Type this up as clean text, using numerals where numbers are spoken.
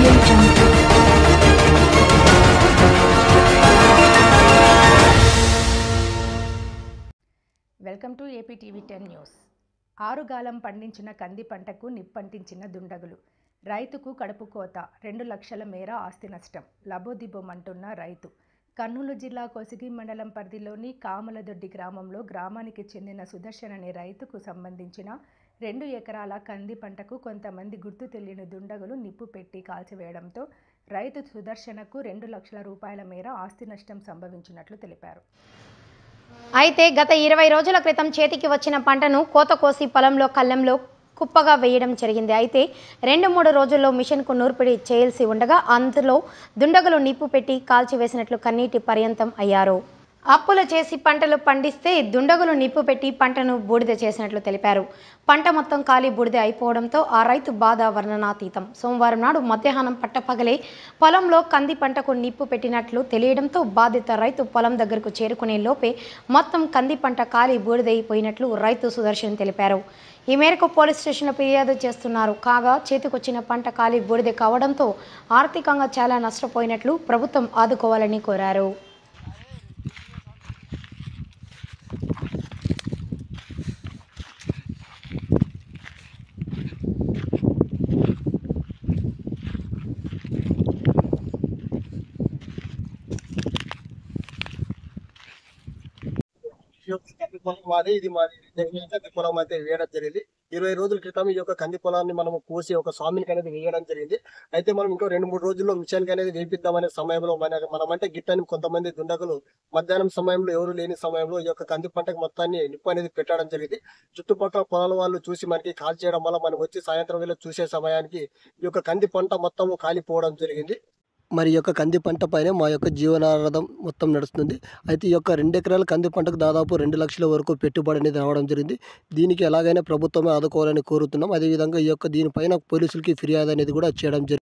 Audio Jungle. Welcome to AP TV 10 news. ఆరుగాలం పండించిన కంది పంటకు నిప్పంటించిన దుండగులు. రైతుకు కడుపు కోత, 2 లక్షల మేర ఆస్తి నష్టం. లబోదిబోమంటున్న రైతు. కర్నూలు జిల్లా కొసిగి మండలం పరిధిలోని కామలదొడ్డి గ్రామంలో గ్రామానికి చెందిన సుదర్శన్ అనే రైతుకు సంబంధించిన 2 ఎకరాల కంది పంటకు కొంతమంది గుర్తు తెలియని దుండగులు నిప్పు పెట్టి కాల్చివేయడంతో రైతు సుదర్శనకు 2 లక్షల రూపాయల మేర ఆస్తి నష్టం సంభవించినట్లు తెలిపారు. అయితే గత 20 రోజుల క్రితం చేతికి వచ్చిన పంటను కోత కోసి పొలంలో కళ్ళంలో కుప్పగా వేయడం జరిగింది. అయితే 2-3 రోజుల్లో మిషన్కు నూర్పిడి చేయాల్సి ఉండగా అందులో దుండగులు నిప్పు పెట్టి కాల్చివేసినట్లు కన్నీటి పర్యంతం అయ్యారు. అప్పులు చేసి పంటలు పండిస్తే దుండగులు నిప్పు పెట్టి పంటను బూడిద చేసినట్లు తెలిపారు. పంట మొత్తం కాలి బూడిద అయిపోవడంతో ఆ రైతు బాధ వర్ణనాతీతం. సోమవారం నాడు మధ్యాహ్నం పట్టపగలే పొలంలో కంది పంటకు నిప్పు పెట్టినట్లు తెలియడంతో బాధిత రైతు పొలం దగ్గరకు చేరుకునే లోపే మొత్తం కంది పంట కాలి బూడిదైపోయినట్లు రైతు సుదర్శన్ తెలిపారు. ఈ మేరకు పోలీస్ స్టేషన్లో ఫిర్యాదు చేస్తున్నారు. కాగా చేతికొచ్చిన పంట కాలి బూడిద కావడంతో ఆర్థికంగా చాలా నష్టపోయినట్లు ప్రభుత్వం ఆదుకోవాలని కోరారు. ఇది మాది కంది పొలం అయితే వేయడం జరిగింది. 20 రోజుల క్రితం ఈ యొక్క కంది పొలాన్ని మనం కోసి ఒక స్వామికి అనేది వేయడం జరిగింది. అయితే మనం ఇంకో 2-3 రోజుల్లో మిషన్కి అనేది వేపిద్దామనే సమయంలో మనమంటే గిట్టని కొంతమంది దుండగులు మధ్యాహ్నం సమయంలో ఎవరు లేని సమయంలో ఈ యొక్క కంది పంటకు మొత్తాన్ని నిప్పు అనేది పెట్టడం జరిగింది. చుట్టుపక్కల పొలాల వాళ్ళు చూసి మనకి కాల్ చేయడం వల్ల మనకు వచ్చి సాయంత్రం వేళ చూసే సమయానికి ఈ యొక్క కంది పంట మొత్తం కాలిపోవడం జరిగింది. మరి ఈ యొక్క కంది పంట పైన మా యొక్క జీవనాధారం మొత్తం నడుస్తుంది. అయితే ఈ యొక్క 2 ఎకరాల కంది పంటకు దాదాపు 2 లక్షల వరకు పెట్టుబడి అనేది రావడం జరిగింది. దీనికి ఎలాగైనా ప్రభుత్వమే ఆదుకోవాలని కోరుతున్నాం. అదేవిధంగా ఈ యొక్క దీనిపైన పోలీసులకి ఫిర్యాదు అనేది కూడా చేయడం జరిగింది.